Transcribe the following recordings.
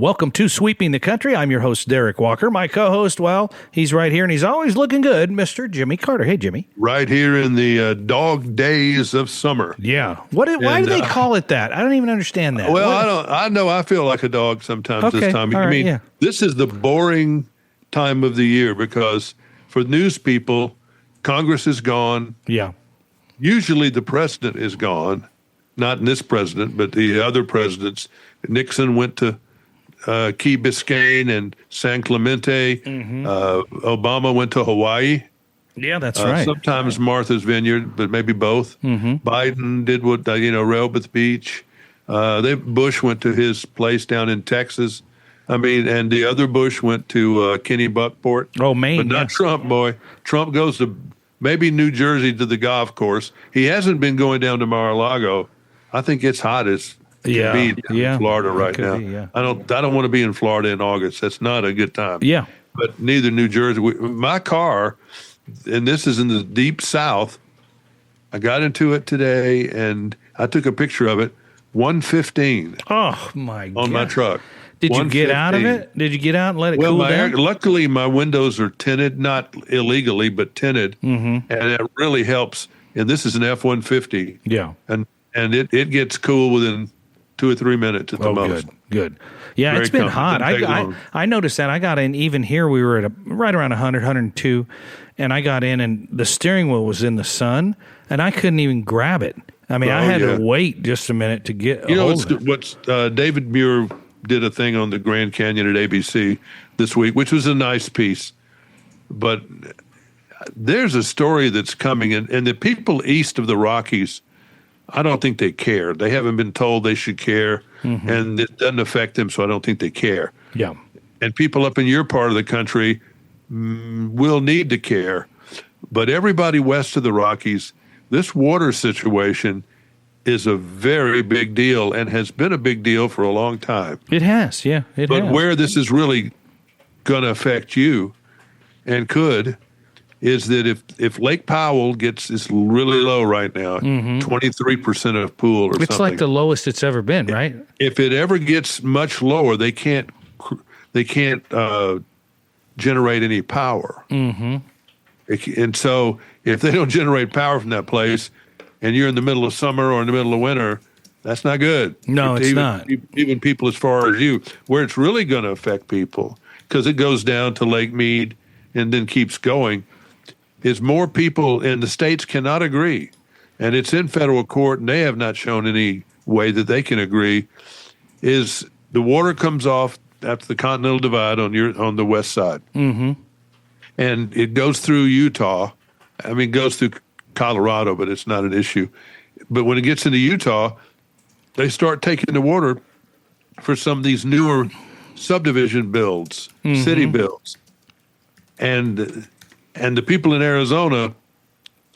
Welcome to Sweeping the Country. I'm your host, Derik Walker. My co-host, well, he's right here, and he's always looking good, Mr. Jimmy Carter. Hey, Jimmy. Right here in the dog days of summer. Yeah. Why do they call it that? I don't even understand that. Well, I know I feel like a dog sometimes this time. All right, This is the boring time of the year because for news people, Congress is gone. Yeah. Usually the president is gone. Not in this president, but the other presidents. Nixon went to Key Biscayne and San Clemente. Mm-hmm. Obama went to Hawaii. Yeah, that's right. Sometimes Martha's Vineyard, but maybe both. Mm-hmm. Biden did what, Rehoboth Beach. Bush went to his place down in Texas. And the other Bush went to Kenny Buckport. Oh, Maine. But not Trump, boy. Trump goes to maybe New Jersey to the golf course. He hasn't been going down to Mar-a-Lago. I think it's hot as can be in Florida right now. I don't want to be in Florida in August. That's not a good time. Yeah. But neither New Jersey. My car, and this is in the deep South, I got into it today, and I took a picture of it, 115. Oh, my God. On my truck. Did you get out of it? Did you get out and let it cool down? Luckily, my windows are tinted, not illegally, but tinted, and it really helps. And this is an F-150. Yeah. And it gets cool within 2 or 3 minutes at the most. Good. Yeah, it's been hot. I noticed that. I got in, even here, we were at right around 100, 102, and I got in, and the steering wheel was in the sun, and I couldn't even grab it. I had to wait just a minute to get a hold of it. David Muir did a thing on the Grand Canyon at ABC this week, which was a nice piece. But there's a story that's coming, and the people east of the Rockies, I don't think they care. They haven't been told they should care, and it doesn't affect them, so I don't think they care. Yeah. And people up in your part of the country will need to care. But everybody west of the Rockies, this water situation is a very big deal and has been a big deal for a long time. It has, yeah. But where this is really going to affect you and could is that if Lake Powell is really low right now, 23% of pool or something. It's like the lowest it's ever been, right? If it ever gets much lower, they can't generate any power. Mm-hmm. And so if they don't generate power from that place and you're in the middle of summer or in the middle of winter, that's not good. No, it's not. Even people as far as you. Where it's really going to affect people, because it goes down to Lake Mead and then keeps going, is more people in the states cannot agree. And it's in federal court, and they have not shown any way that they can agree, is the water comes off after the Continental Divide on the west side. Mm-hmm. And it goes through Utah. It goes through Colorado, but it's not an issue. But when it gets into Utah, they start taking the water for some of these newer subdivision builds, city builds. And the people in Arizona,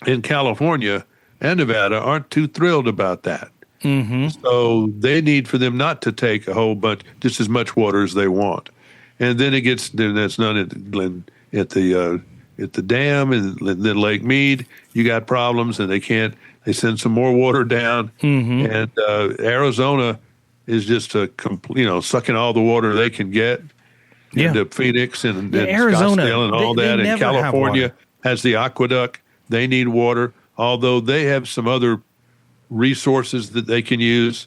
in California, and Nevada aren't too thrilled about that. Mm-hmm. So they need for them not to take a whole bunch, just as much water as they want. And then that's not at the dam, and then Lake Mead, you got problems, and they send some more water down. Mm-hmm. And Arizona is just sucking all the water they can get. Into Phoenix and Arizona, Scottsdale and all that. And California has the aqueduct. They need water, although they have some other resources that they can use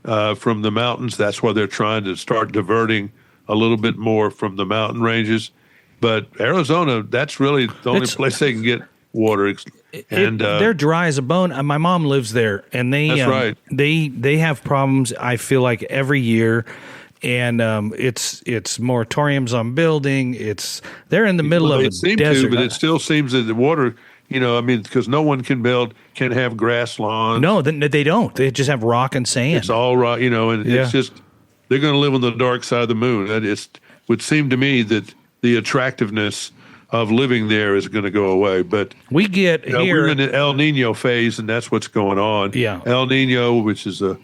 from the mountains. That's why they're trying to start diverting a little bit more from the mountain ranges. But Arizona, that's really the only place they can get water. And they're dry as a bone. My mom lives there, and that's right. They have problems, I feel like, every year. And it's moratoriums on building. They're in the middle of a desert. But it still seems that the water, because no one can have grass lawns. No, they don't. They just have rock and sand. It's all rock, and it's just, they're going to live on the dark side of the moon. It would seem to me that the attractiveness of living there is going to go away. But we get here. We're in the El Nino phase, and that's what's going on. Yeah. El Nino, which is a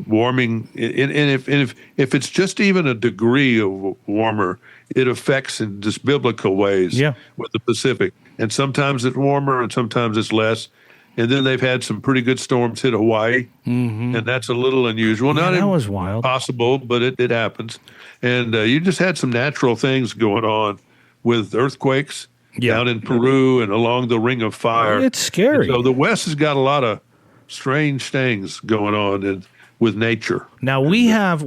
warming, and if it's just even a degree of warmer, it affects in just biblical ways with the Pacific. And sometimes it's warmer and sometimes it's less. And then they've had some pretty good storms hit Hawaii, and that's a little unusual. Yeah, Not that was wild. Possible, but it happens. And you just had some natural things going on with earthquakes down in Peru and along the Ring of Fire. It's scary. And so the West has got a lot of strange things going on with nature. Now we have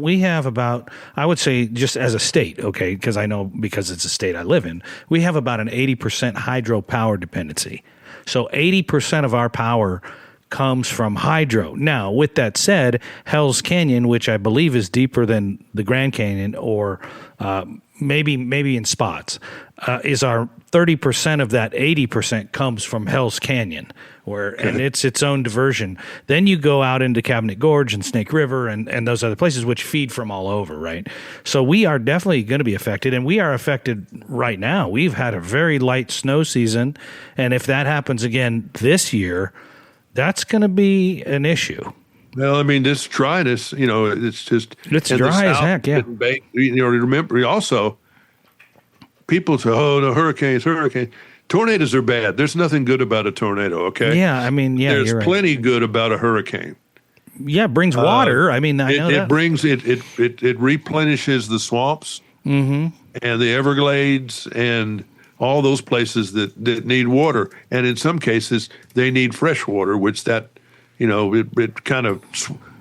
about, I would say, just as a state, okay, because I know because it's a state I live in, we have about an 80% hydropower dependency. So 80% of our power comes from hydro. Now, with that said, Hell's Canyon, which I believe is deeper than the Grand Canyon, or maybe in spots, is our 30% of that 80% comes from Hell's Canyon, and it's its own diversion. Then you go out into Cabinet Gorge and Snake River and those other places which feed from all over, right? So we are definitely going to be affected, and we are affected right now. We've had a very light snow season, and if that happens again this year, that's going to be an issue. Well, I mean, this dryness, it's dry as heck, yeah. Remember also, people say, oh, no, hurricanes. Tornadoes are bad. There's nothing good about a tornado, okay? Yeah, I mean, yeah, there's you're plenty right. good about a hurricane. Yeah, it brings water. I mean, I know that. It replenishes the swamps and the Everglades and all those places that need water. And in some cases, they need fresh water, which it kind of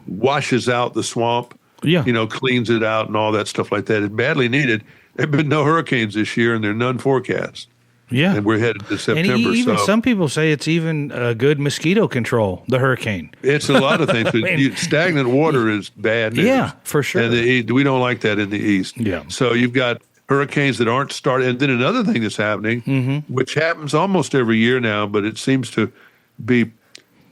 washes out the swamp, cleans it out and all that stuff like that. It's badly needed. There have been no hurricanes this year, and there are none forecast. Yeah. And we're headed to September. And even some people say it's even good mosquito control, the hurricane. It's a lot of things. Stagnant water is bad news. Yeah, for sure. And we don't like that in the East. Yeah. So you've got hurricanes that aren't started. And then another thing that's happening, which happens almost every year now, but it seems to be,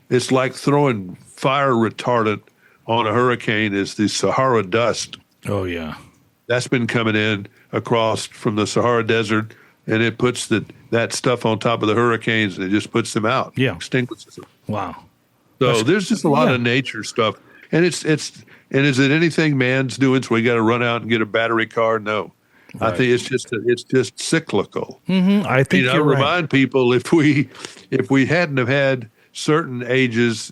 it's like throwing fire retardant on a hurricane, is the Sahara dust. Oh, yeah. That's been coming in across from the Sahara Desert, and it puts that stuff on top of the hurricanes, and it just puts them out. Yeah. Extinguishes them. Wow. So there's just a lot of nature stuff. And is it anything man's doing? So we got to run out and get a battery car? No. Right. I think it's just cyclical. I think I remind people, if we hadn't have had certain ages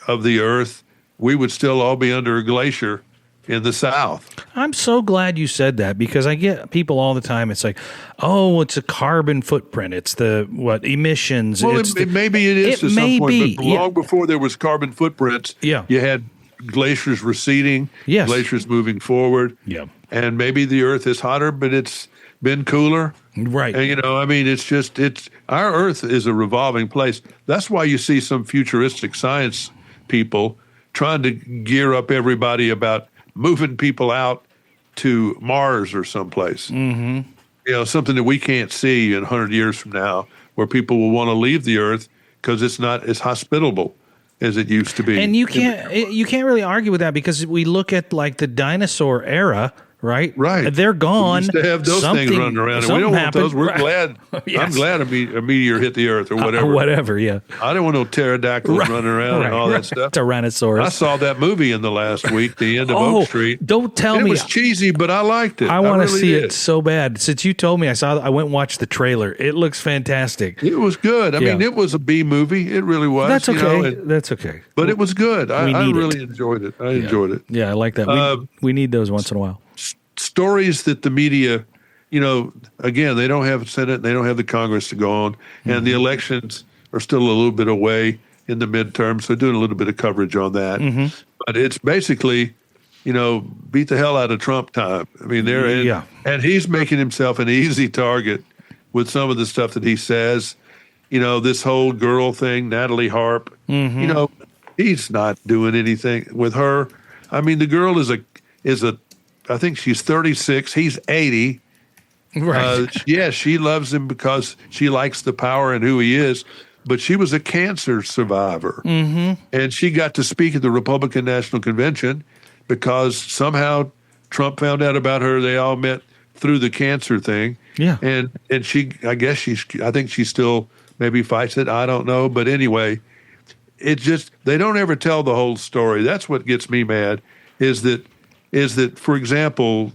of the earth, we would still all be under a glacier in the South. I'm so glad you said that, because I get people all the time. It's like, oh, it's a carbon footprint. It's the emissions. Well, maybe it is to some point, but long before there was carbon footprints, you had glaciers receding, glaciers moving forward. Yeah. And maybe the Earth is hotter, but it's been cooler. Right. And, our Earth is a revolving place. That's why you see some futuristic science people trying to gear up everybody about moving people out to Mars or someplace. Mm-hmm. Something that we can't see in 100 years from now, where people will want to leave the Earth because it's not as hospitable as it used to be. And you can't really argue with that, because we look at like the dinosaur era. Right. They're gone. We used to have those things running around, and we don't want those. We're glad. Yes. I'm glad a meteor hit the Earth or whatever. Whatever, yeah. I don't want no pterodactyls running around and all that stuff. Tyrannosaurus. I saw that movie in the last week, The End of Oak Street. Don't tell me. It was cheesy, but I liked it. I want to see it so bad. Since you told me, I went and watched the trailer. It looks fantastic. It was good. I mean, it was a B movie. It really was. That's okay. That's okay. But it was good. I really enjoyed it. I enjoyed it. Yeah, I like that. We need those once in a while. Stories that the media, again, they don't have a Senate, they don't have the Congress to go on, and the elections are still a little bit away in the midterm, so doing a little bit of coverage on that. But it's basically, beat the hell out of Trump time. I mean, and he's making himself an easy target with some of the stuff that he says. This whole girl thing, Natalie Harp. He's not doing anything with her. I mean, the girl is a I think she's 36. He's 80. Right. She loves him because she likes the power and who he is. But she was a cancer survivor. And she got to speak at the Republican National Convention because somehow Trump found out about her. They all met through the cancer thing. Yeah. And I think she still maybe fights it. I don't know. But anyway, they don't ever tell the whole story. That's what gets me mad, is that, for example,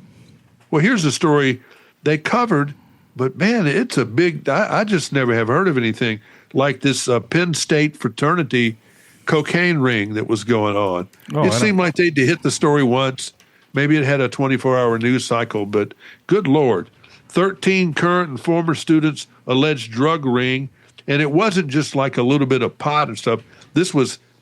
here's a story they covered, but man, it's a big, I just never have heard of anything. like this Penn State fraternity cocaine ring that was going on. It seemed like they'd hit the story once. Maybe it had a 24-hour news cycle, but good Lord. 13 current and former students alleged drug ring, and it wasn't just like a little bit of pot and stuff.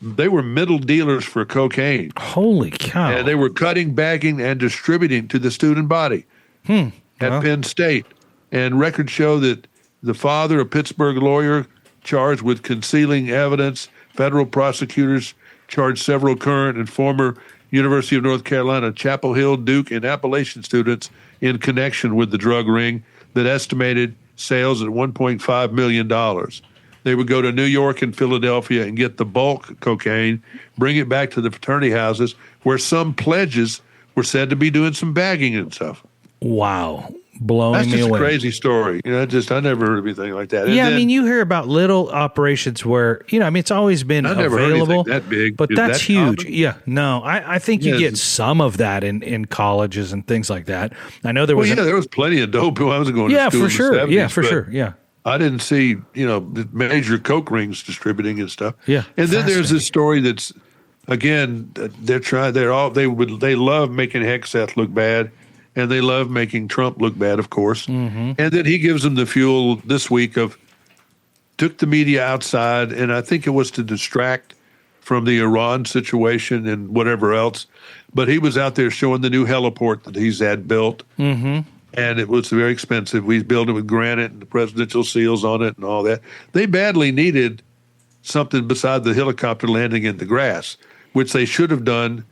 They were middle dealers for cocaine. Holy cow. And they were cutting, bagging, and distributing to the student body at Penn State. And records show that the father, a Pittsburgh lawyer, charged with concealing evidence. Federal prosecutors charged several current and former University of North Carolina, Chapel Hill, Duke, and Appalachian students in connection with the drug ring that estimated sales at $1.5 million. They would go to New York and Philadelphia and get the bulk cocaine, bring it back to the fraternity houses where some pledges were said to be doing some bagging and stuff. Wow. Blowing me away. That's just a crazy story. I never heard of anything like that. Yeah, you hear about little operations where, it's always been available. Never heard anything that big. But that's that huge. common? Yeah, no, I think you get some of that in colleges and things like that. I know there was. There was plenty of dope when I was going to school. Yeah, for sure. 70s, yeah, for sure. Yeah. I didn't see, major coke rings distributing and stuff. Yeah. And then there's this story that's, again, they love making Hexeth look bad. And they love making Trump look bad, of course. Mm-hmm. And then he gives them the fuel this week took the media outside, and I think it was to distract from the Iran situation and whatever else. But he was out there showing the new heliport that he's had built. Mm-hmm. And it was very expensive. We built it with granite and the presidential seals on it and all that. They badly needed something beside the helicopter landing in the grass, which they should have done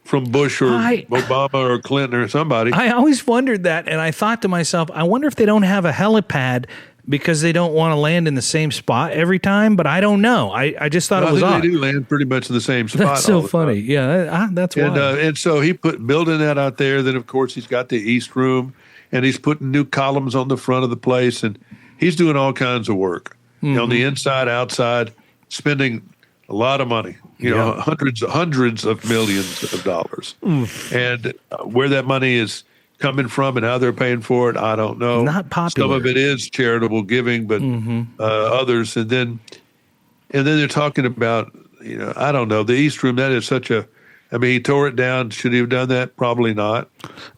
from Bush or Obama or Clinton or somebody. I always wondered that, and I thought to myself, I wonder if they don't have a helipad because they don't want to land in the same spot every time, but I don't know. I just thought it was odd. They do land pretty much in the same spot. That's so funny. Yeah, that's wild. And so he building that out there. Then, of course, he's got the East Room, and he's putting new columns on the front of the place, and he's doing all kinds of work. On the inside, outside, spending a lot of money. Hundreds of millions of dollars. And where that money is coming from and how they're paying for it, I don't know. Not popular. Some of it is charitable giving, but others. And then they're talking about, I don't know, the East Room, that is he tore it down. Should he have done that? Probably not.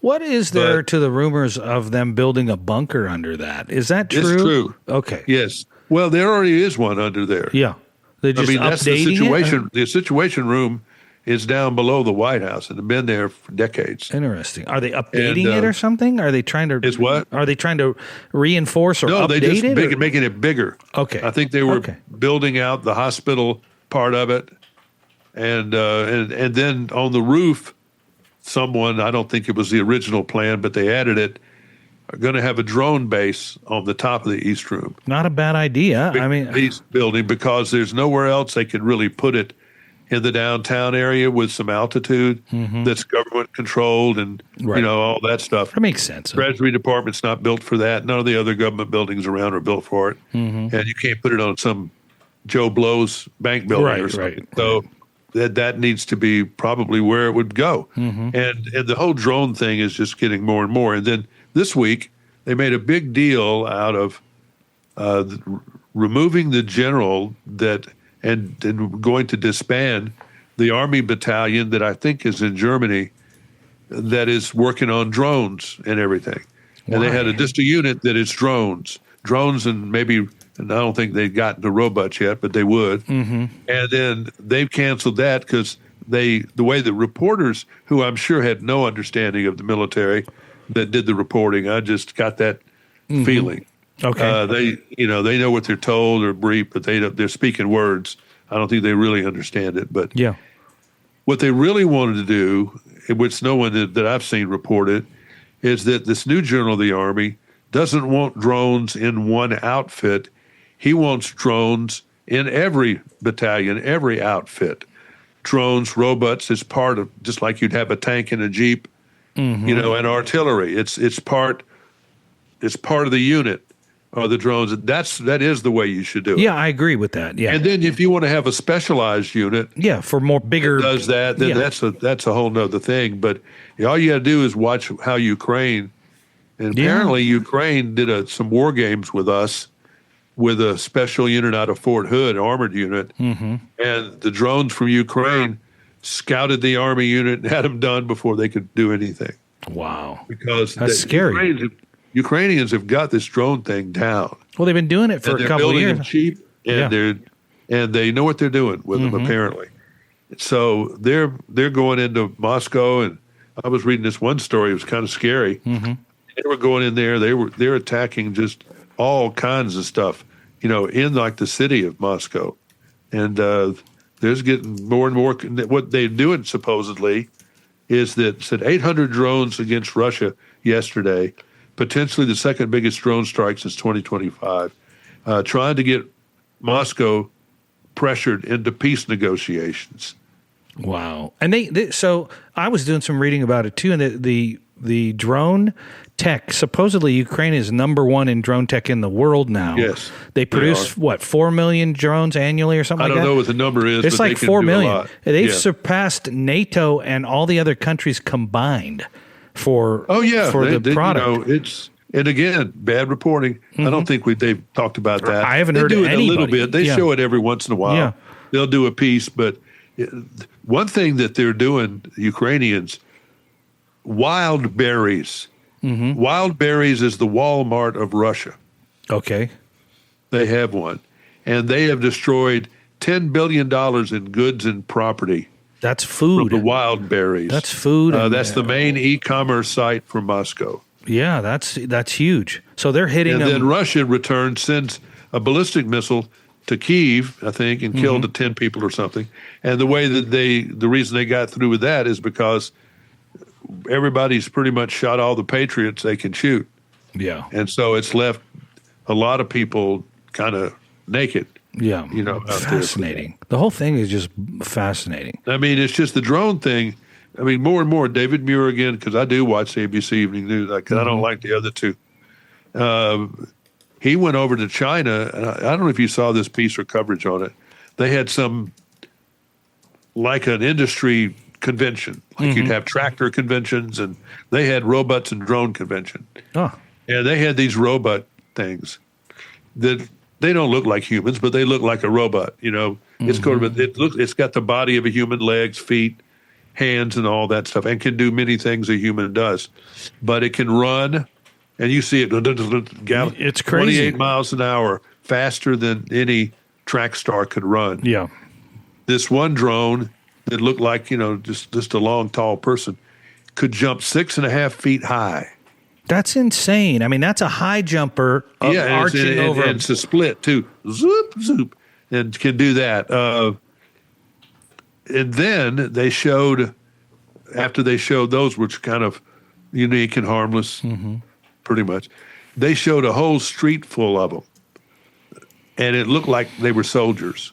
What is there to the rumors of them building a bunker under that? Is that true? It's true. Okay. Yes. Well, there already is one under there. Yeah. They're just that's the updating situation. it? The Situation Room is down below the White House and have been there for decades. Interesting. Are they updating it or something? Are they trying to? It's what? Are they trying to reinforce or update it? No, they just making it bigger. Okay. I think they were building out the hospital part of it, and then on the roof, someone, I don't think it was the original plan, but they added it, are going to have a drone base on the top of the East Room. Not a bad idea. East building, because there's nowhere else they could really put it in the downtown area with some altitude that's government controlled and all that stuff. That makes sense. Treasury Department's not built for that. None of the other government buildings around are built for it, and you can't put it on some Joe Blow's bank building or something. Right. So that needs to be probably where it would go. And the whole drone thing is just getting more and more. And then this week they made a big deal out of removing the general and going to disband the Army battalion that I think is in Germany that is working on drones and everything. Why? And they had just a unit that is drones, and I don't think they've gotten to robots yet, but they would. And then they've canceled that because the way the reporters, who I'm sure had no understanding of the military that did the reporting, I just got that feeling. Okay. They know what they're told or briefed, but they're speaking words. I don't think they really understand it. But what they really wanted to do, which no one that I've seen reported, is that this new general of the Army doesn't want drones in one outfit. He wants drones in every battalion, every outfit. Drones, robots is part of, just like you'd have a tank and a Jeep, and artillery. It's part of the unit. Or the drones. That is the way you should do it. Yeah, I agree with that. Yeah, and then if you want to have a specialized unit, for more bigger, that does that. Then that's a whole nother thing. But all you got to do is watch how Ukraine, and apparently Ukraine did some war games with us, with a special unit out of Fort Hood, armored unit, and the drones from Ukraine scouted the Army unit and had them done before they could do anything. Wow. Because that's scary. Ukrainians have got this drone thing down. Well, they've been doing it for a couple of years. Them cheap, and they know what they're doing with them, apparently. So they're going into Moscow, and I was reading this one story. It was kind of scary. They were going in there. They're attacking just all kinds of stuff, in like the city of Moscow, and there's getting more and more. What they're doing supposedly is that said 800 drones against Russia yesterday, potentially the second biggest drone strike since 2025, trying to get Moscow pressured into peace negotiations. Wow. And so I was doing some reading about it too, and the drone tech, supposedly Ukraine is number one in drone tech in the world now. Yes. They produce, 4 million drones annually or something like that? I don't know what the number is, it's but like they can 4 do million. a lot. They've surpassed NATO and all the other countries combined for the product. And again, bad reporting. I don't think they've talked about that. I haven't heard of it anybody. a little bit. They show it every once in a while. Yeah. They'll do a piece, but one thing that they're doing, the Ukrainians, wild berries. Wild berries is the Walmart of Russia. Okay. They have one. And they have destroyed $10 billion in goods and property. That's food. From the wild berries. That's food. That's the main e-commerce site for Moscow. Yeah, that's huge. So they're hitting and them. Then Russia sends a ballistic missile to Kyiv, I think, and killed 10 people or something. And the reason they got through with that is because everybody's pretty much shot all the Patriots they can shoot. Yeah. And so it's left a lot of people kind of naked. Yeah. Fascinating. The whole thing is just fascinating. I mean, it's just the drone thing. I mean, more and more, David Muir again, because I do watch the ABC Evening News, because I don't like the other two. He went over to China, and I don't know if you saw this piece or coverage on it. They had like an industry convention. Like you'd have tractor conventions, and they had robots and drone convention. Oh. And they had these robot things that they don't look like humans, but they look like a robot. It's it's got the body of a human, legs, feet, hands, and all that stuff, and can do many things a human does. But it can run, and you see it. It's crazy. 28 miles an hour, faster than any track star could run. Yeah. This one drone that looked like just a long, tall person could jump 6.5 feet high. That's insane. I mean, that's a high jumper arching over. And it's a split too. Zoop, zoop, and can do that. And then they showed, after they showed those, which kind of unique and harmless, pretty much, they showed a whole street full of them. And it looked like they were soldiers.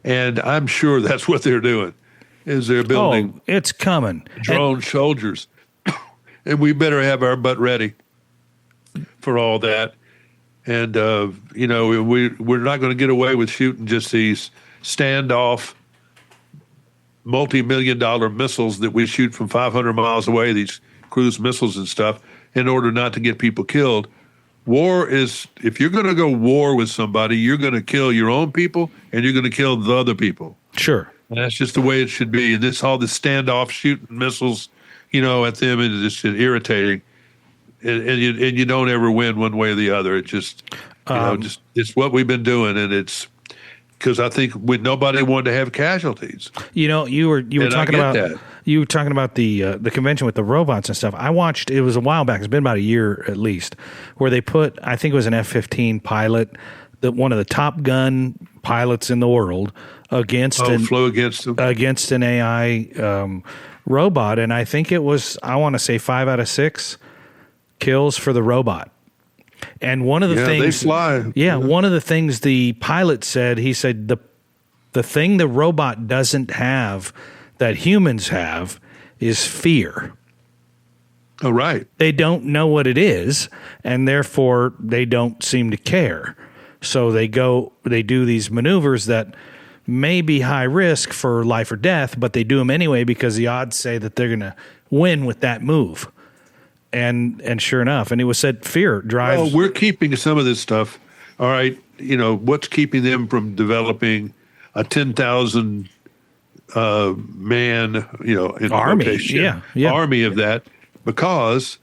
And I'm sure that's what they're doing, is they're building it's coming. drone soldiers. And we better have our butt ready for all that. And, we're not going to get away with shooting just these standoff, multi-million-dollar missiles that we shoot from 500 miles away, these cruise missiles and stuff, in order not to get people killed. War is, if you're going to go war with somebody, you're going to kill your own people and you're going to kill the other people. Sure. And that's just the way it should be. And all this standoff shooting missiles, at them, and it's just irritating. And you don't ever win one way or the other. It just, it's what we've been doing, and it's because I think nobody wanted to have casualties. You were talking about the convention with the robots and stuff. I watched, it was a while back. It's been about a year at least, where they put, I think it was an F-15 pilot, one of the Top Gun pilots in the world, flew against an AI robot, and I think it was, I want to say 5 out of 6 kills for the robot. And one of the things they fly. Yeah, one of the things the pilot said, he said the thing the robot doesn't have that humans have is fear. Oh, right. They don't know what it is, and therefore they don't seem to care. So they do these maneuvers that may be high risk for life or death, but they do them anyway because the odds say that they're going to win with that move. and sure enough, and it was said fear drives. Well, we're keeping some of this stuff. All right, what's keeping them from developing a 10,000 man, army, army of that, because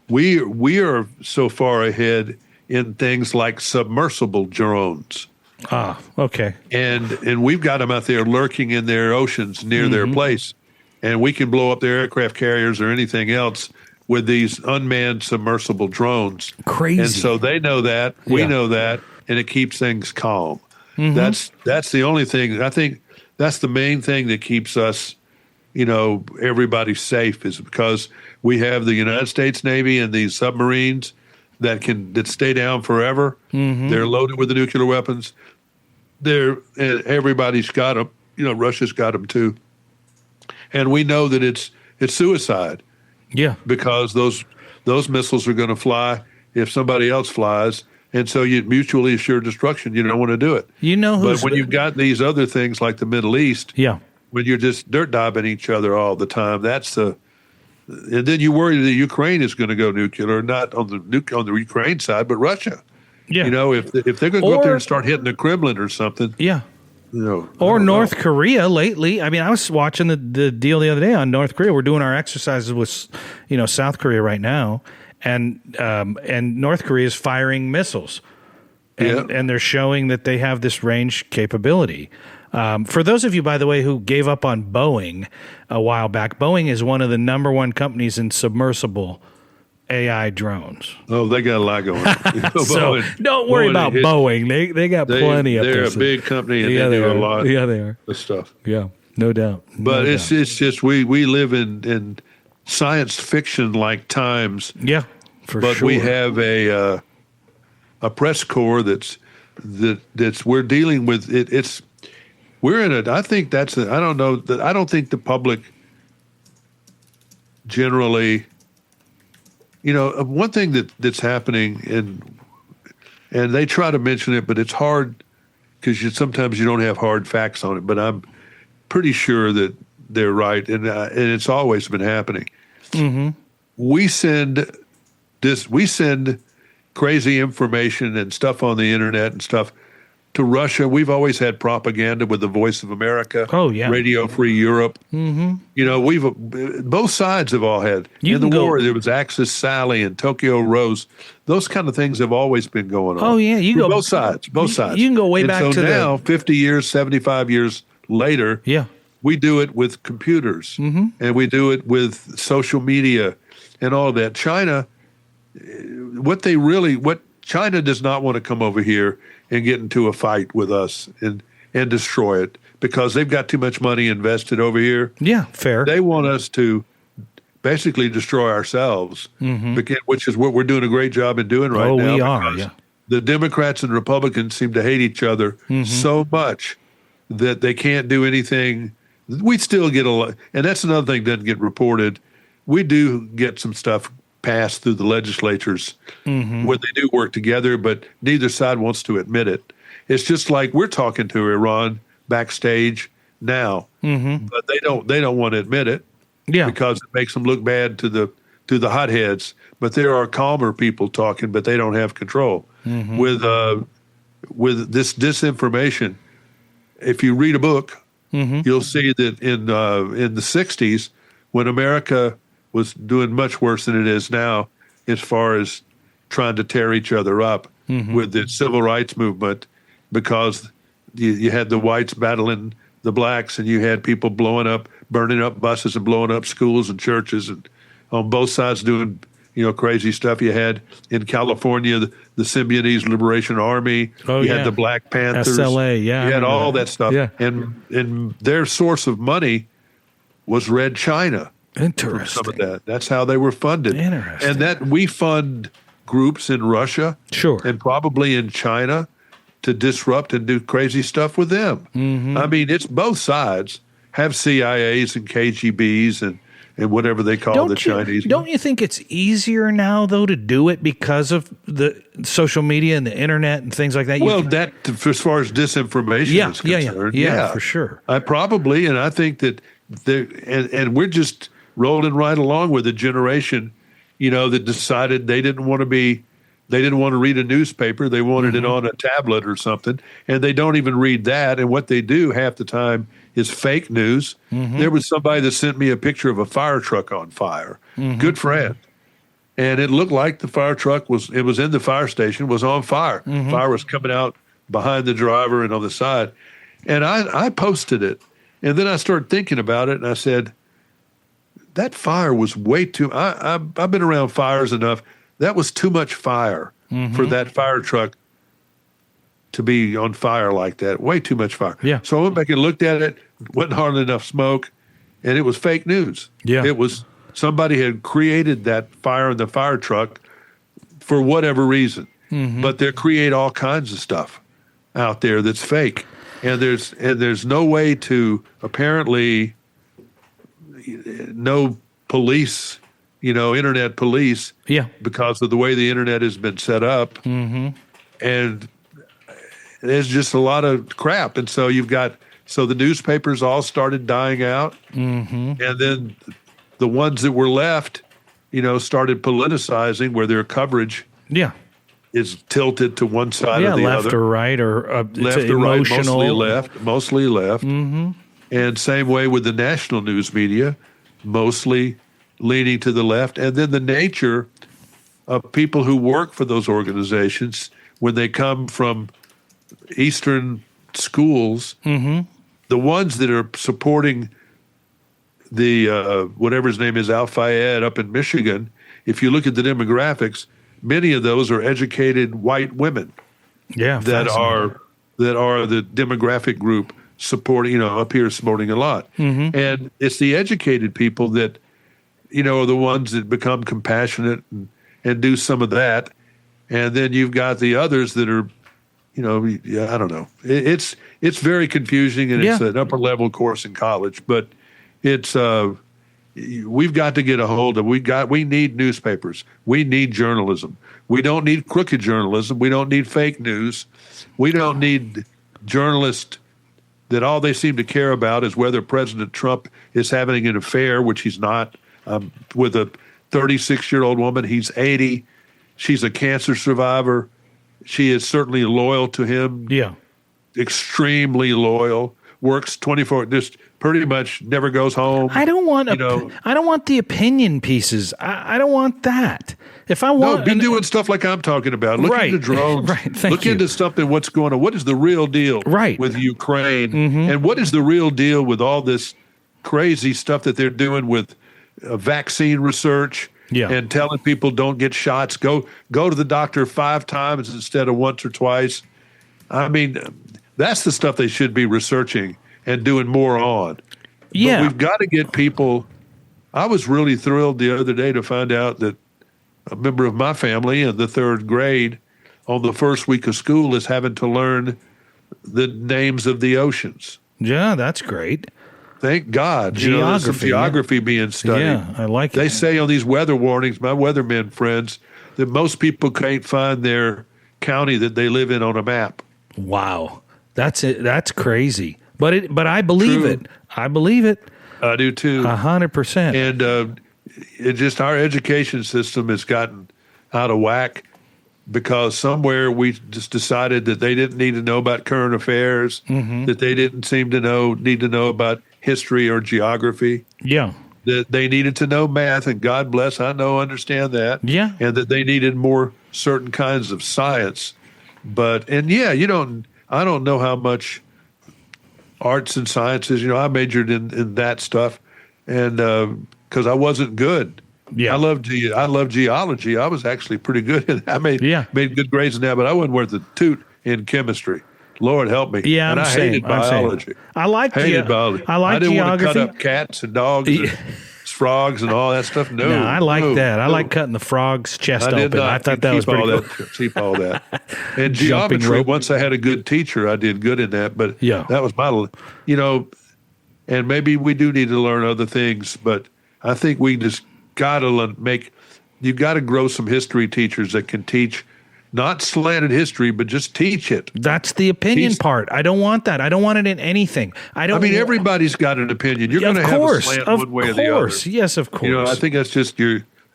we are so far ahead in things like submersible drones. Ah, okay. And we've got them out there lurking in their oceans near their place, and we can blow up their aircraft carriers or anything else with these unmanned submersible drones. Crazy. And so they know that, we know that, and it keeps things calm. That's the only thing. I think that's the main thing that keeps us, everybody safe, is because we have the United States Navy and these submarines that stay down forever. They're loaded with the nuclear weapons. Everybody's got them. Russia's got them too. And we know that it's suicide. Yeah. Because those missiles are going to fly if somebody else flies. And so you mutually assured destruction. You don't want to do it. But when you've got these other things like the Middle East, when you're just dirt daubing each other all the time, and then you worry that Ukraine is going to go nuclear, not on the Ukraine side, but Russia. Yeah. If they're going to go up there and start hitting the Kremlin or something. Yeah. Or North Korea lately. I mean, I was watching the deal the other day on North Korea. We're doing our exercises with, South Korea right now, and North Korea is firing missiles, and they're showing that they have this range capability. For those of you, by the way, who gave up on Boeing a while back, Boeing is one of the number one companies in submersible AI drones. Oh, they got a lot going on. So don't worry about Boeing. They got plenty of They're a big company, and they do a lot of stuff. Yeah, no doubt. But it's just we live in science fiction like times. Yeah, for but sure. We have a press corps that's we're dealing with it. We're in it. I think I don't know that. I don't think the public generally. One thing that's happening, and they try to mention it, but it's hard because sometimes you don't have hard facts on it. But I'm pretty sure that they're right, and it's always been happening. We send crazy information and stuff on the internet and stuff to Russia. We've always had propaganda with the Voice of America. Oh, yeah. Radio Free Europe. We've both sides have all had. In the war, there was Axis Sally and Tokyo Rose. Those kind of things have always been going on. Oh, yeah. Both sides. You can go way back to now, 50 years, 75 years later, we do it with computers, and we do it with social media and all of that. China, China does not want to come over here and get into a fight with us and destroy it because they've got too much money invested over here. Yeah, fair. They want us to basically destroy ourselves, which is what we're doing a great job in doing right now. Oh, we are, yeah. The Democrats and Republicans seem to hate each other so much that they can't do anything. We still get a lot, and that's another thing that doesn't get reported. We do get some stuff passed through the legislatures where they do work together, but neither side wants to admit it. It's just like we're talking to Iran backstage now, but they don't want to admit it because it makes them look bad to the hotheads. But there are calmer people talking, but they don't have control. With this disinformation, if you read a book, you'll see that in the 60s, when America was doing much worse than it is now as far as trying to tear each other up with the civil rights movement, because you had the whites battling the blacks, and you had people burning up buses and blowing up schools and churches, and on both sides doing crazy stuff. You had in California the Symbionese Liberation Army. You had the Black Panthers. SLA, you had all that stuff. Yeah. And their source of money was Red China. Interesting. Some of that. That's how they were funded. Interesting. And that we fund groups in Russia, and probably in China, to disrupt and do crazy stuff with them. I mean, it's both sides have CIAs and KGBs and whatever they call the Chinese. Don't you think it's easier now, though, to do it because of the social media and the internet and things like that? Well, as far as disinformation is concerned, yeah, for sure. I think that and we're just rolling right along with a generation that decided they didn't want to read a newspaper. They wanted it on a tablet or something, and they don't even read that. And what they do half the time is fake news. There was somebody that sent me a picture of a fire truck on fire. Good friend. And it looked like the fire truck was in the fire station, was on fire. Fire was coming out behind the driver and on the side. And I posted it. And then I started thinking about it, and I said, that fire was way too, I've been around fires enough. That was too much fire for that fire truck to be on fire like that. Way too much fire. Yeah. So I went back and looked at it. Wasn't hardly enough smoke, and it was fake news. Yeah. It was somebody had created that fire in the fire truck for whatever reason. But they create all kinds of stuff out there that's fake. And there's no way to apparently no police, internet police, because of the way the internet has been set up. And there's just a lot of crap. And so so the newspapers all started dying out. And then the ones that were left, started politicizing where their coverage is tilted to one side or the left other. Or right, or left or emotional. right, mostly left. And same way with the national news media, mostly leaning to the left. And then the nature of people who work for those organizations, when they come from Eastern schools, the ones that are supporting the whatever his name is, Al Fayed up in Michigan, if you look at the demographics, many of those are educated white women that are the demographic group supporting, up here supporting a lot. And it's the educated people that, are the ones that become compassionate and do some of that. And then you've got the others that are, I don't know. It's very confusing, and it's an upper level course in college, but it's we've got to get a hold of. We need newspapers. We need journalism. We don't need crooked journalism. We don't need fake news. We don't need journalists that all they seem to care about is whether President Trump is having an affair, which he's not, with a 36-year-old woman. He's 80. She's a cancer survivor. She is certainly loyal to him. Extremely loyal. Works 24, just pretty much never goes home. I don't want I don't want the opinion pieces. I don't want that. If I want, be doing stuff like I'm talking about. Look into drones. Look into something. What's going on? What is the real deal with Ukraine? And what is the real deal with all this crazy stuff that they're doing with vaccine research? And telling people don't get shots. Go to the doctor 5 times instead of once or twice. I mean, that's the stuff they should be researching and doing more on. But we've got to get people. I was really thrilled the other day to find out that a member of my family in the 3rd grade on the first week of school is having to learn the names of the oceans. Yeah, that's great. Thank God. Geography being studied. Yeah, I like it. They say on these weather warnings, my weathermen friends, that most people can't find their county that they live in on a map. Wow. That's it. That's crazy. But I believe it. I believe it. I do too. 100%. And it just, our education system has gotten out of whack because somewhere we just decided that they didn't need to know about current affairs, that they didn't seem to need to know about history or geography. That they needed to know math, and God bless, understand that. And that they needed more certain kinds of science. I don't know how much arts and sciences, I majored in that stuff, and because I wasn't good. I love geology. I was actually pretty good in that. I made good grades in that, but I wasn't worth a toot in chemistry. Lord help me. And I hated biology. I like biology. I didn't geography. want to cut up cats and dogs and frogs and all that stuff. No, I like that. I like cutting the frog's chest open. I thought that was pretty cool. Keep all that. And geometry, once I had a good teacher, I did good in that. But that was my, and maybe we do need to learn other things, but I think we just got to you've got to grow some history teachers that can teach not slanted history, but just teach it. That's the opinion part. I don't want that. I don't want it in anything. Everybody's got an opinion. You're going to have a slant one way or the other. Yes, of course. I think that's just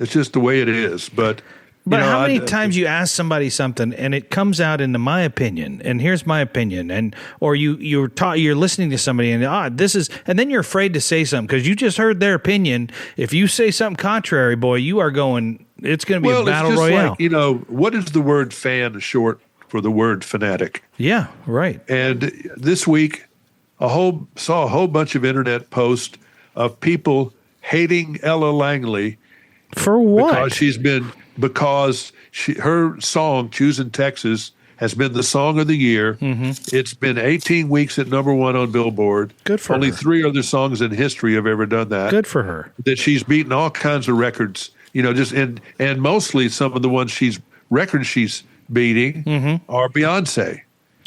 It's just the way it is. But how many times you ask somebody something and it comes out into my opinion, and here's my opinion, and or you're listening to somebody and this is, and then you're afraid to say something because you just heard their opinion. If you say something contrary, boy, you are going. It's going to be a battle royale. Like, what is the word fan short for the word fanatic? Yeah, right. And this week, saw a whole bunch of internet posts of people hating Ella Langley for what? Because her song "Choosing Texas" has been the song of the year. Mm-hmm. It's been 18 weeks at #1 on Billboard. Good for her. Only 3 other songs in history have ever done that. Good for her. That she's beaten all kinds of records. And mostly some of the ones she's beating are Beyonce.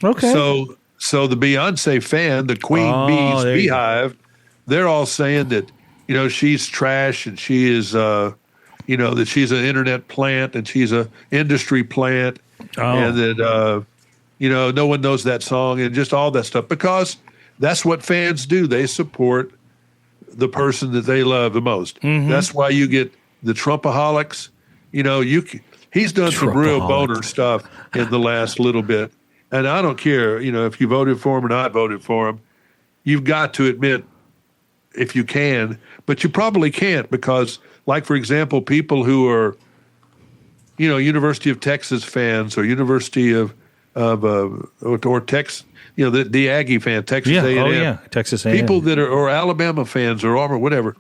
Okay. So the Beyonce fan, the Queen Bee's Beehive, they're all saying that she's trash and she is that she's an internet plant and she's an industry plant, and that no one knows that song and just all that stuff, because that's what fans do. They support the person that they love the most. Mm-hmm. That's why you get the Trumpaholics. He's done some real boner stuff in the last little bit, and I don't care if you voted for him or not voted for him. You've got to admit, if you can, but you probably can't, because, like, for example, people who are, University of Texas fans or University of or Texas, the Aggie fan, Texas A&M. Oh yeah, Texas A&M. People that are, or Alabama fans or Auburn, whatever.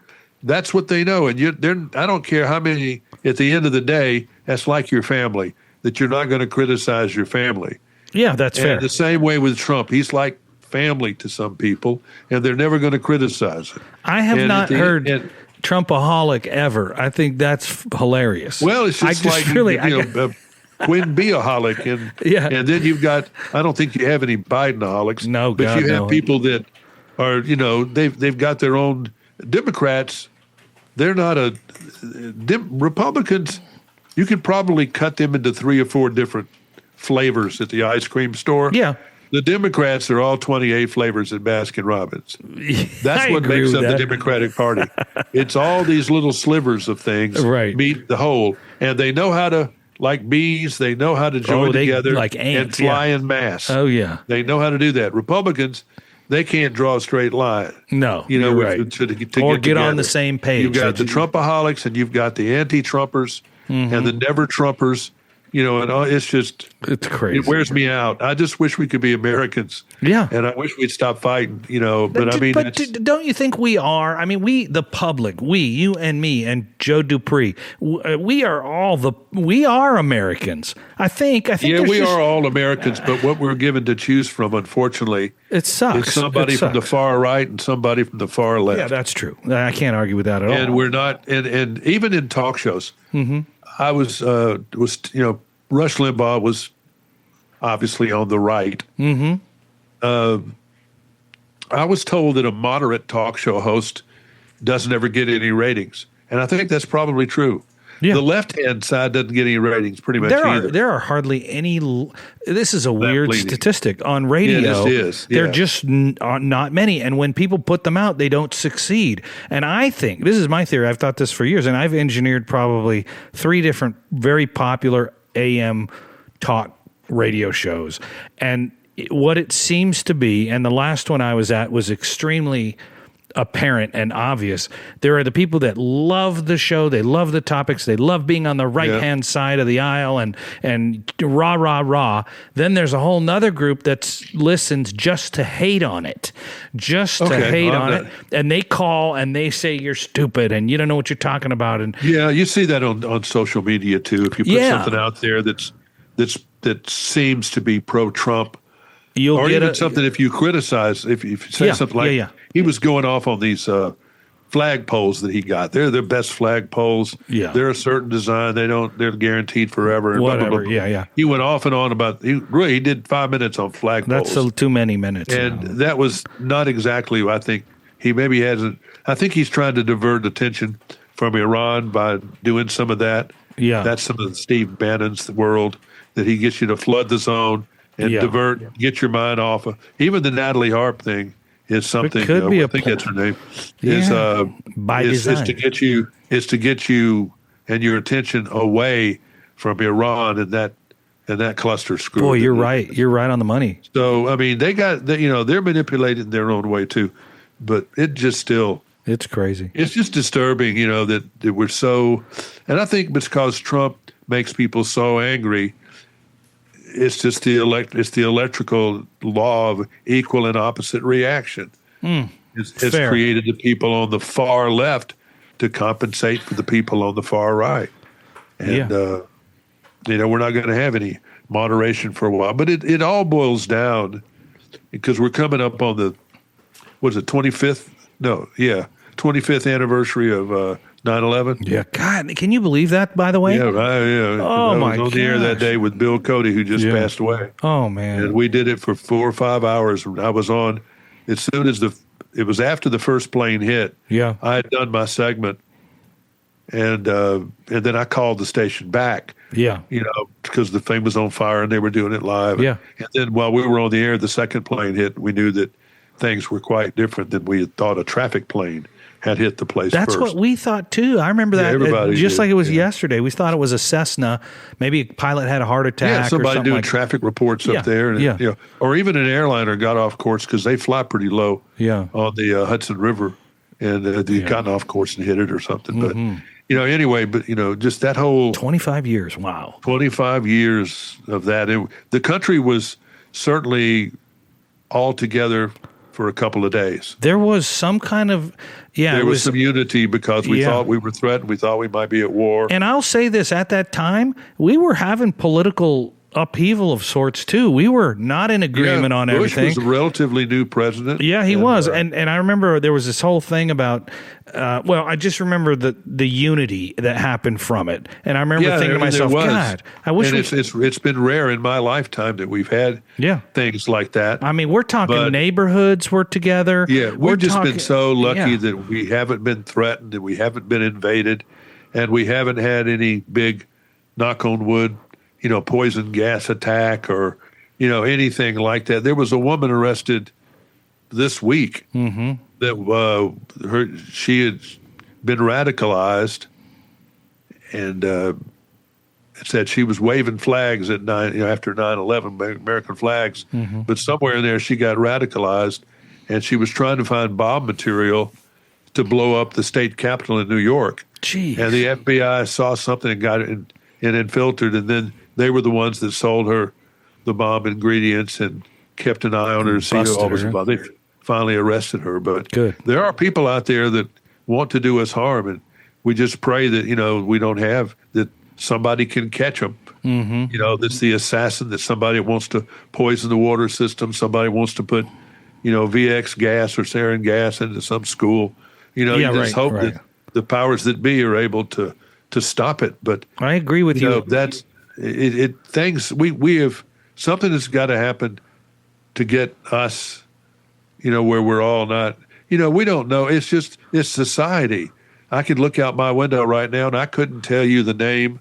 That's what they know, and I don't care how many. At the end of the day, that's like your family. That you're not going to criticize your family. Yeah, that's fair. The same way with Trump, he's like family to some people, and they're never going to criticize it. I have not heard Trumpaholic ever. I think that's hilarious. Well, it's just like Quinn Beaholic, and then you've got. I don't think you have any Bidenaholics. No, but you have people that are they've got their own Democrats. They're not Republicans. You could probably cut them into 3 or 4 different flavors at the ice cream store. Yeah. The Democrats are all 28 flavors at Baskin Robbins. That's what makes up the Democratic Party. It's all these little slivers of things meet the whole. And they know how to, like bees, they know how to join together like ants, and fly in mass. Oh, yeah. They know how to do that. Republicans, they can't draw a straight line. No, you're right. Or get on the same page. You've got the Trumpaholics and you've got the anti-Trumpers and the never-Trumpers. And it's crazy. It wears me out. I just wish we could be Americans. Yeah. And I wish we'd stop fighting, but don't you think we are? I mean, the public, you and me and Joe Dupree, we are Americans. I think. Yeah, we are all Americans, but what we're given to choose from, unfortunately, it sucks. Is somebody from the far right and somebody from the far left. Yeah, that's true. I can't argue with that at all. And we're not, and even in talk shows, I was Rush Limbaugh was obviously on the right. Mm-hmm. I was told that a moderate talk show host doesn't ever get any ratings, and I think that's probably true. Yeah. The left-hand side doesn't get any ratings pretty much either. There are hardly any – this is a weird statistic. On radio, there are just not many. And when people put them out, they don't succeed. And I think – this is my theory. I've thought this for years, and I've engineered probably 3 different very popular AM talk radio shows. And what it seems to be – and the last one I was at was extremely – apparent and obvious. There are the people that love the show, they love the topics, they love being on the right-hand side of the aisle and rah, rah, rah. Then there's a whole nother group that listens just to hate on it. And they call and they say you're stupid and you don't know what you're talking about. And yeah, you see that on social media too. If you put something out there that seems to be pro-Trump, or even something if you criticize, if you say something like he was going off on these flag poles that he got. They're the best flag poles. Yeah. They're a certain design. They're guaranteed forever. And whatever. Blah, blah, blah. Yeah. He went off and on about he did 5 minutes on flag poles. That's too many minutes. And that was not exactly I think he maybe hasn't I think he's trying to divert attention from Iran by doing some of that. Yeah. That's some of the Steve Bannon's world that he gets you to flood the zone and get your mind off of. Even the Natalie Harp thing is something. It could be I think that's her name. By design. Is to get you and your attention away from Iran and that cluster screw. Boy, you're right. You're right on the money. So, I mean, they're manipulated in their own way too, but it just still. It's crazy. It's just disturbing, that we're so, and I think because Trump makes people so angry, it's just the electrical law of equal and opposite reaction. It's created the people on the far left to compensate for the people on the far right. And, we're not going to have any moderation for a while. But it all boils down, because we're coming up on the, 25th? No, yeah. 25th anniversary of 9/11. Yeah, God, can you believe that? By the way, yeah. Oh my God! I was on the air that day with Bill Cody, who just passed away. Oh man! And we did it for 4 or 5 hours. I was on as soon as it was after the first plane hit. Yeah, I had done my segment, and then I called the station back. Yeah, because the thing was on fire and they were doing it live. Yeah, and then while we were on the air, the second plane hit. We knew that things were quite different than we had thought. A traffic plane had hit the place That's first. what we thought too. I remember that. Everybody just did, like it was yesterday. We thought it was a Cessna. Maybe a pilot had a heart attack. Yeah, somebody or something doing like traffic reports up there, and or even an airliner got off course because they fly pretty low. On the Hudson River, and they gotten off course and hit it or something. But anyway, just that whole 25 years. Wow, 25 years of that. The country was certainly all together for a couple of days. There was some kind of, there was some unity because we thought we were threatened. We thought we might be at war. And I'll say this, at that time, we were having political upheaval of sorts too. We were not in agreement on everything. Bush was a relatively new president. Yeah, he was. And I remember there was this whole thing about, I just remember the unity that happened from it. And I remember thinking to myself, God, I wish it's been rare in my lifetime that we've had things like that. I mean, we're talking neighborhoods were together. Yeah, we've just been so lucky that we haven't been threatened and we haven't been invaded and we haven't had any big, knock on wood, poison gas attack or, anything like that. There was a woman arrested this week that she had been radicalized and it said she was waving flags at after 9/11, American flags, but somewhere in there she got radicalized and she was trying to find bomb material to blow up the state capitol in New York. Jeez. And the FBI saw something and got it and infiltrated, and then they were the ones that sold her the bomb ingredients and kept an eye on her to see what was about. They finally arrested her. But there are people out there that want to do us harm, and we just pray that, we don't have, that somebody can catch them. That's the assassin, that somebody wants to poison the water system, somebody wants to put, VX gas or sarin gas into some school. You just hope that the powers that be are able to stop it. But I agree with you. That's things we have, something has got to happen to get us, where we're all not, we don't know. It's society. I could look out my window right now and I couldn't tell you the name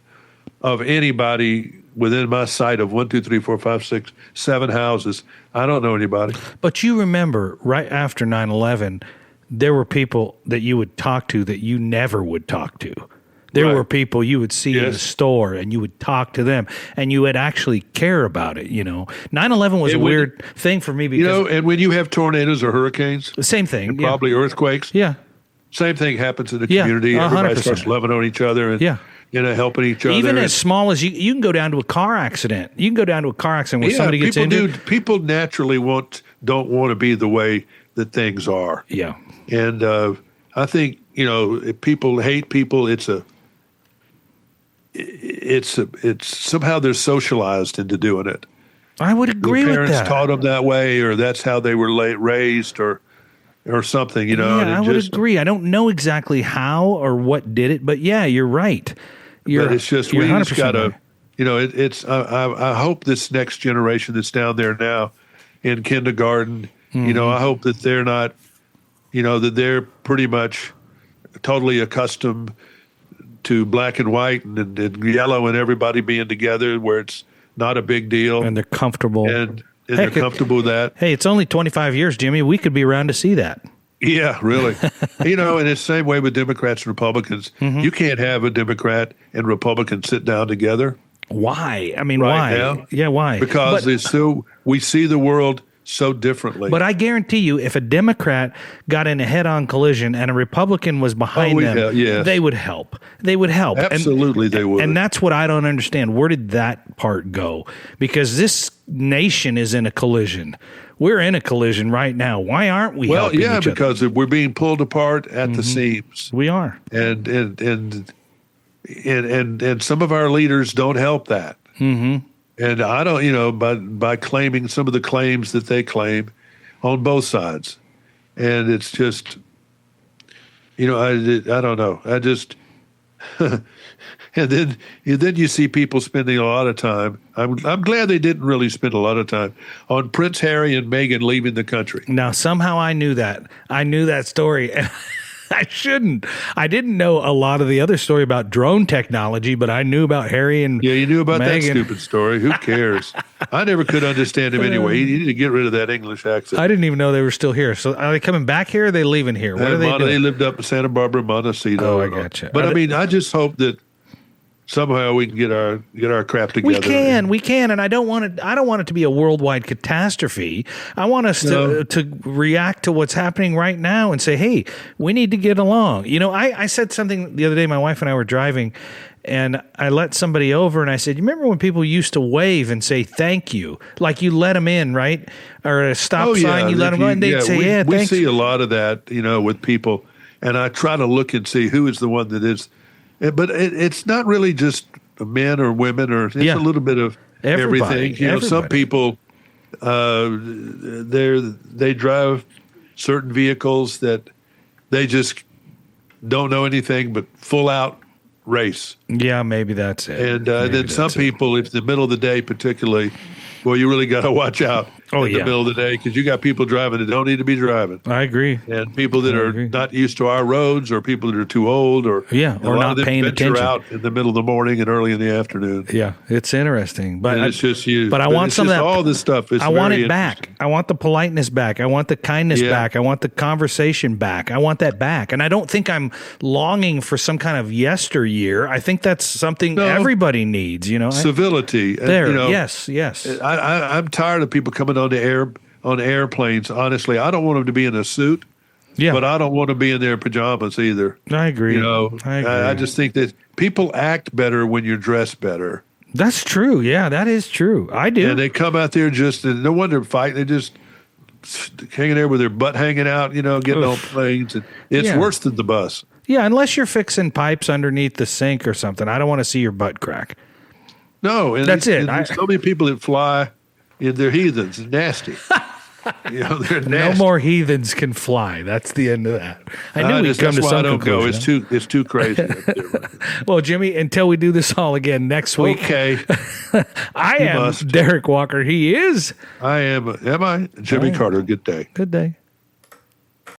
of anybody within my sight of 1, 2, 3, 4, 5, 6, 7 houses. I don't know anybody. But you remember right after 9/11, there were people that you would talk to that you never would talk to. There were people you would see in the store and you would talk to them and you would actually care about it, 9/11 was a weird thing for me because... and when you have tornadoes or hurricanes... The same thing. And probably earthquakes. Yeah. Same thing happens in the community. 100%. Everybody starts loving on each other and helping each other. Even as small as you can go down to a car accident. You can go down to a car accident where somebody gets injured. People naturally don't want to be the way that things are. Yeah. And I think, if people hate people, it's somehow they're socialized into doing it. I would agree with that. Parents taught them that way, or that's how they were raised, or something. Yeah, I would agree. I don't know exactly how or what did it, but you're right. But it's just we just got to. I hope this next generation that's down there now in kindergarten. I hope that they're not. That they're pretty much totally accustomed to black and white and yellow and everybody being together where it's not a big deal. And they're comfortable. And they're comfortable with that. Hey, it's only 25 years, Jimmy. We could be around to see that. Yeah, really. And it's the same way with Democrats and Republicans. You can't have a Democrat and Republican sit down together. Why? I mean, why? Now. Yeah, why? Because we see the world so differently. But I guarantee you, if a Democrat got in a head-on collision and a Republican was behind them, yes. they would help. They would help. Absolutely, they would. And that's what I don't understand. Where did that part go? Because this nation is in a collision. We're in a collision right now. Why aren't we helping each other? Because we're being pulled apart at the seams. We are. And some of our leaders don't help that. Mm-hmm. And I don't, by claiming some of the claims that they claim on both sides. And it's just, I don't know. I just, and then you see people spending a lot of time. I'm glad they didn't really spend a lot of time on Prince Harry and Meghan leaving the country. Now, somehow I knew that. I knew that story. And I shouldn't. I didn't know a lot of the other story about drone technology, but I knew about Harry and you knew about Meghan. That stupid story. Who cares? I never could understand him anyway. He needed to get rid of that English accent. I didn't even know they were still here. So are they coming back here or are they leaving here? What are they doing? They lived up in Santa Barbara, Montecito. Oh, I gotcha. But I just hope that somehow we can get our crap together. We can, and I don't want it to be a worldwide catastrophe. I want us to react to what's happening right now and say, hey, we need to get along. I said something the other day. My wife and I were driving, and I let somebody over, and I said, you remember when people used to wave and say thank you, like you let them in, right? Or a stop sign, you let them go, and they'd say, thanks. We see a lot of that, with people, and I try to look and see who is the one that is. But it's not really just men or women, or it's a little bit of everything. Some people they drive certain vehicles that they just don't know anything but full out race. Yeah, maybe that's it. And then some people, if the middle of the day particularly, well, you really got to watch out in the middle of the day because you got people driving that don't need to be driving. I agree. And people that are not used to our roads, or people that are too old, or not paying attention out in the middle of the morning and early in the afternoon. Yeah, it's interesting. But it's just you. But I want some of that. All this stuff. I want it back. I want the politeness back. I want the kindness back. I want the conversation back. I want that back. And I don't think I'm longing for some kind of yesteryear. I think that's something everybody needs. Civility. Yes. I'm tired of people coming on airplanes. Honestly, I don't want them to be in a suit, but I don't want to be in their pajamas either. I agree. I just think that people act better when you're dressed better. That's true. Yeah, that is true. I do. And they come out there and no wonder fighting. They just hanging there with their butt hanging out, getting on planes. And it's worse than the bus. Yeah, unless you're fixing pipes underneath the sink or something. I don't want to see your butt crack. No, and that's it. There's so many people that fly, and they're heathens and nasty. They're nasty. No more heathens can fly. That's the end of that. I knew we'd come to some conclusion. It's too crazy. Well, Jimmy, until we do this all again next week. Okay. I am Derik Walker. He is. Am I? Jimmy Carter. Good day. Good day.